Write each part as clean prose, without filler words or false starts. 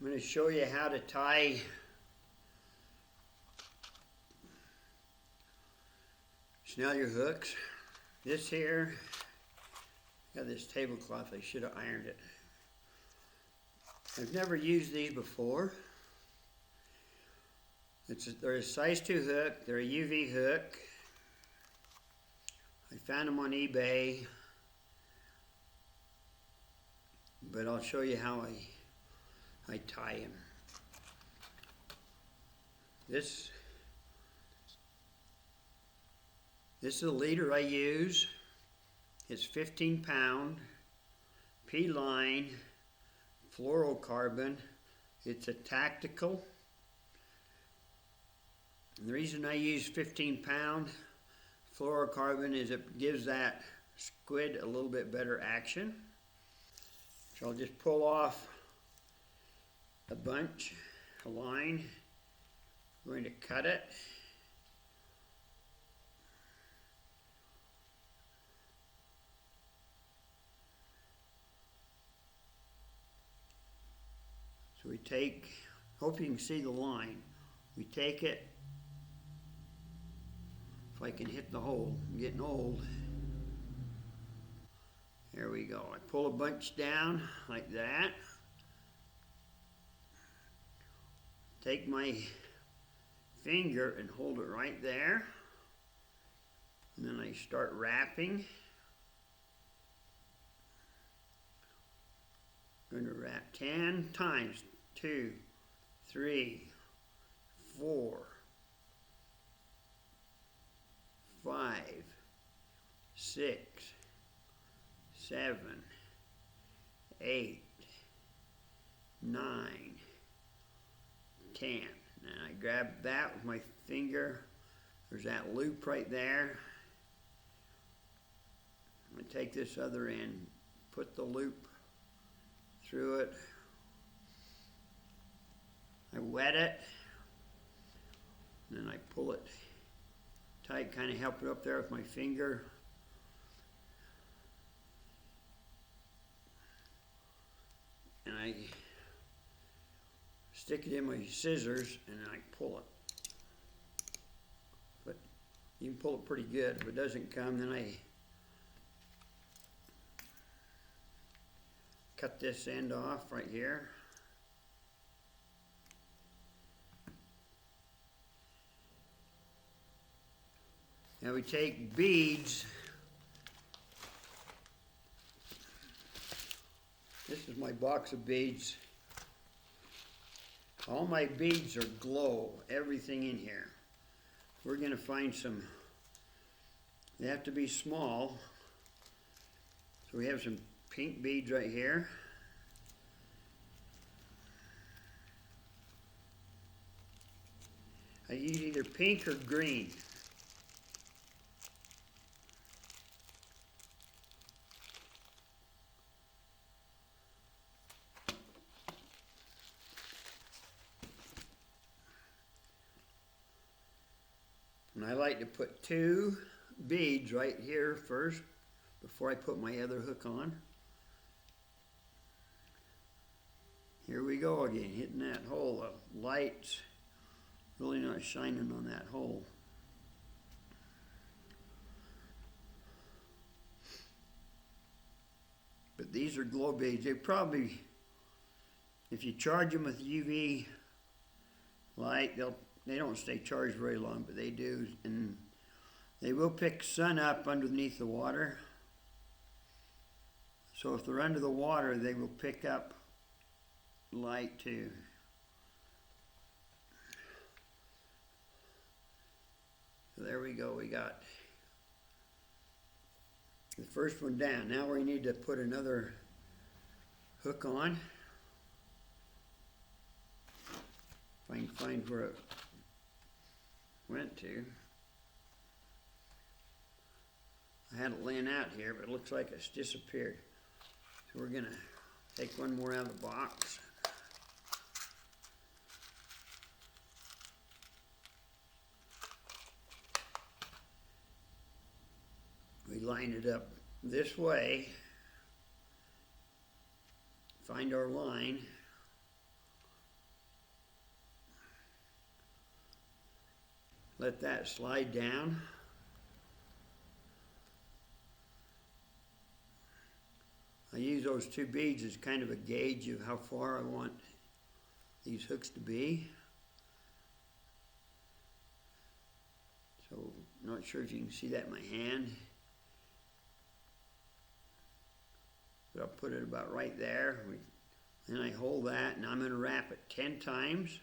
I'm going to show you how to tie snallier hooks. This here, got this tablecloth, I should have ironed it. I've never used these before. They're a size 2 hook, they're a UV hook. I found them on eBay, but I'll show you how I tie them. This is the leader I use. It's 15-pound P-line fluorocarbon. It's a tactical. And the reason I use 15-pound fluorocarbon is it gives that squid a little bit better action. So I'll just pull off a line. I'm going to cut it. So we take, hope you can see the line. We take it, if I can hit the hole, I'm getting old. There we go. I pull a bunch down like that. Take my finger and hold it right there. And then I start wrapping. I'm going to wrap 10 times. 2, 3, 4, 5, 6, 7, 8, 9, 10. And I grab that with my finger. There's that loop right there. I'm going to take this other end, put the loop through it. I wet it, and then I pull it tight, kind of help it up there with my finger. And I stick it in my scissors, and then I pull it. But you can pull it pretty good. If it doesn't come, then I cut this end off right here. Now we take beads. This is my box of beads. All my beads are glow, everything in here. We're going to find some, they have to be small. So we have some pink beads right here. I use either pink or green. And I like to put 2 beads right here first before I put my other hook on. Here we go again, hitting that hole. The light's really not shining on that hole. But these are glow beads. They probably, if you charge them with UV light, they don't stay charged very long, but they do, and they will pick sun up underneath the water. So if they're under the water, they will pick up light too. So there we go, we got the first one down. Now we need to put another hook on. If I can find where it went to. I had it laying out here, but it looks like it's disappeared. So we're going to take one more out of the box. We line it up this way, find our line, let that slide down. I use those two beads as kind of a gauge of how far I want these hooks to be. So, not sure if you can see that in my hand. But I'll put it about right there. Then I hold that and I'm going to wrap it 10 times.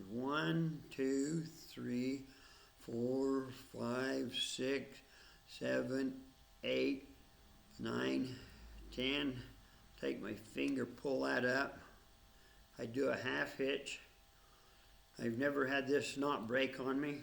1, 2, 3, 4, 5, 6, 7, 8, 9, 10. Take my finger, pull that up. I do a half hitch. I've never had this knot break on me.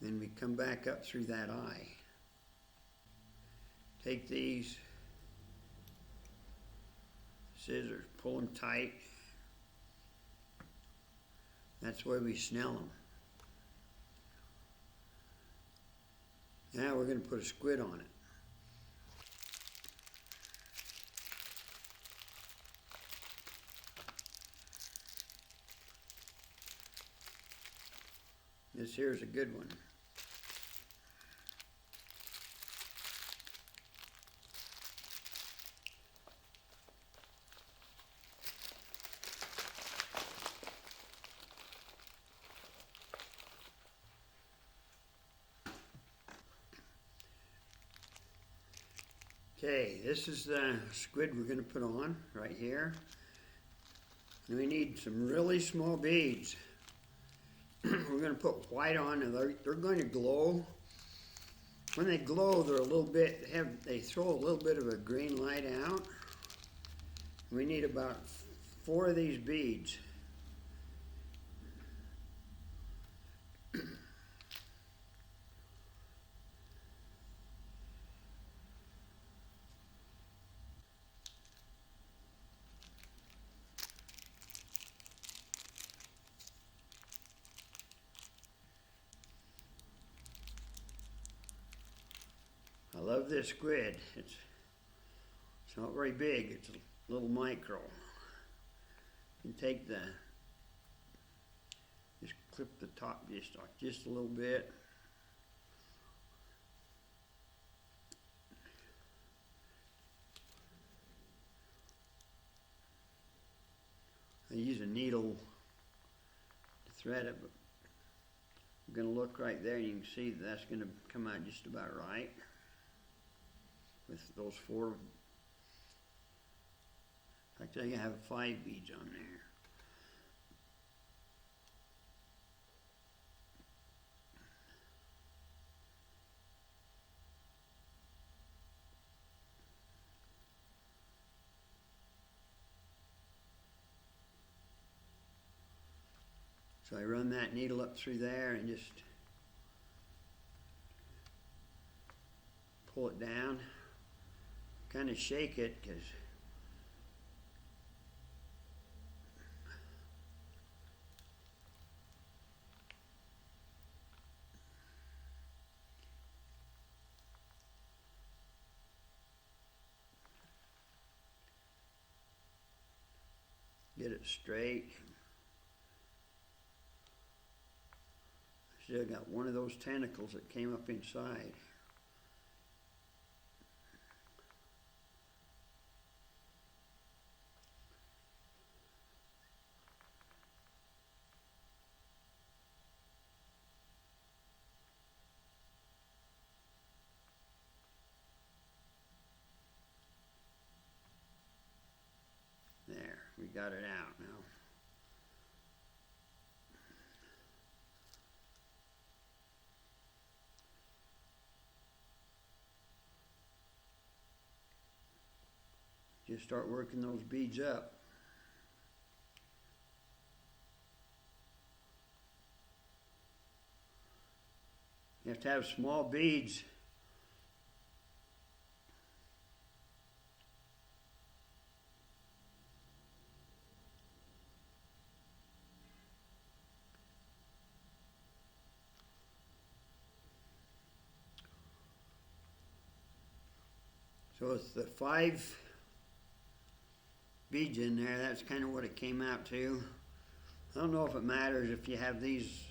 Then we come back up through that eye. Take these scissors, pull them tight. That's the way we snell them. Now we're going to put a squid on it. This here is a good one. Okay, this is the squid we're going to put on right here. And we need some really small beads. We're going to put white on, and they're going to glow. When they glow, they're a little bit, they throw a little bit of a green light out. We need about 4 of these beads. I love this squid. It's not very big. It's a little micro. You take just clip the top just a little bit. I use a needle to thread it, but I'm going to look right there and you can see that that's going to come out just about right with those 4. In fact, I have 5 beads on there. So I run that needle up through there and just pull it down. Kind of shake it because get it straight. Still got one of those tentacles that came up inside. There, we got it out now. Just start working those beads up. You have to have small beads. So it's the 5 beads in there. That's kind of what it came out to. I don't know if it matters if you have these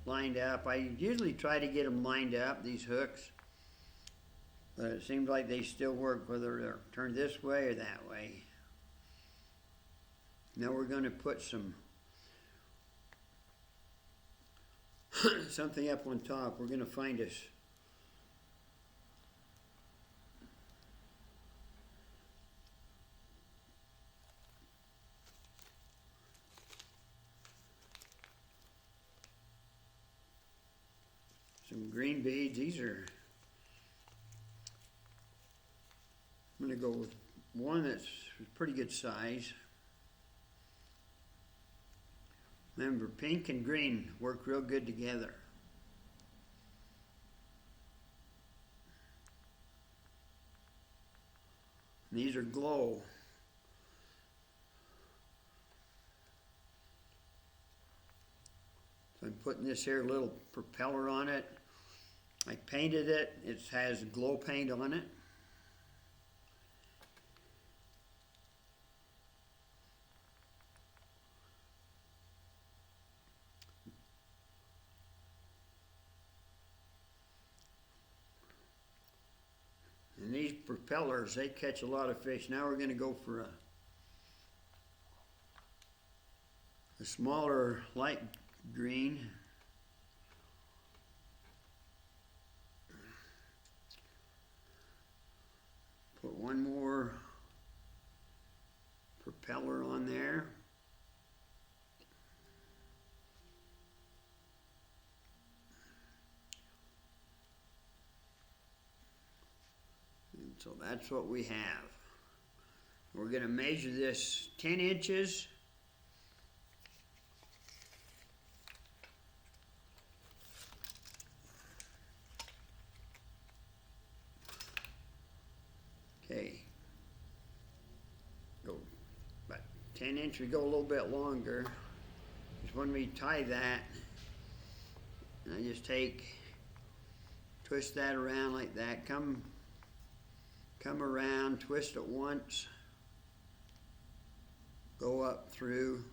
lined up. I usually try to get them lined up, these hooks. But it seems like they still work whether they're turned this way or that way. Now we're going to put some something up on top. We're going to find us some green beads. These are, I'm going to go with one that's pretty good size. Remember, pink and green work real good together. And these are glow. So I'm putting this here little propeller on it. I painted it. It has glow paint on it. And these propellers, they catch a lot of fish. Now we're going to go for a smaller light green. Put one more propeller on there. So that's what we have. We're going to measure this 10 inches. Okay. Go about 10 inches. We go a little bit longer. Because when we tie that, I just twist that around like that. Come around, twist it once, go up through.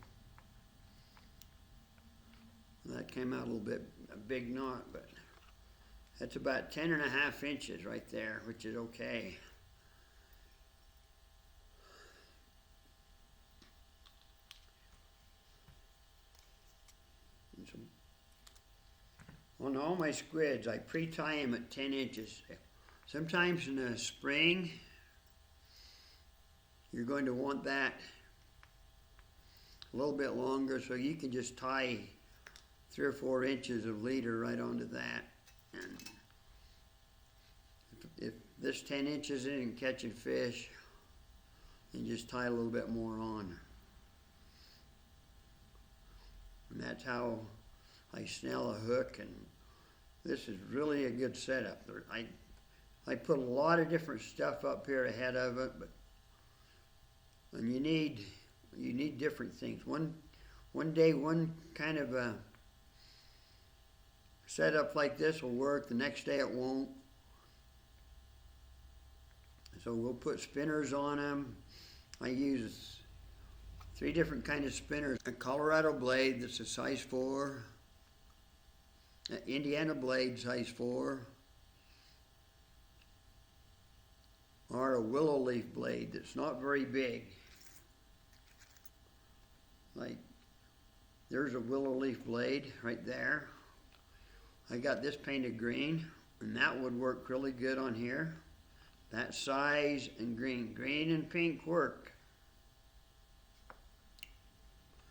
That came out a little bit, a big knot, but that's about 10.5 inches right there, which is okay. And so, on all my squids, I pre-tie them at 10 inches. Sometimes in the spring, you're going to want that a little bit longer, so you can just tie 3 or 4 inches of leader right onto that. And if this 10 inches isn't catching fish, then just tie a little bit more on. And that's how I snell a hook, and this is really a good setup. I put a lot of different stuff up here ahead of it, and you need different things. One day, one kind of a setup like this will work. The next day, it won't. So we'll put spinners on them. I use 3 different kind of spinners: a Colorado blade that's a size 4, an Indiana blade size 4. Or a willow leaf blade that's not very big. Like, there's a willow leaf blade right there. I got this painted green, and that would work really good on here. That size and green. Green and pink work.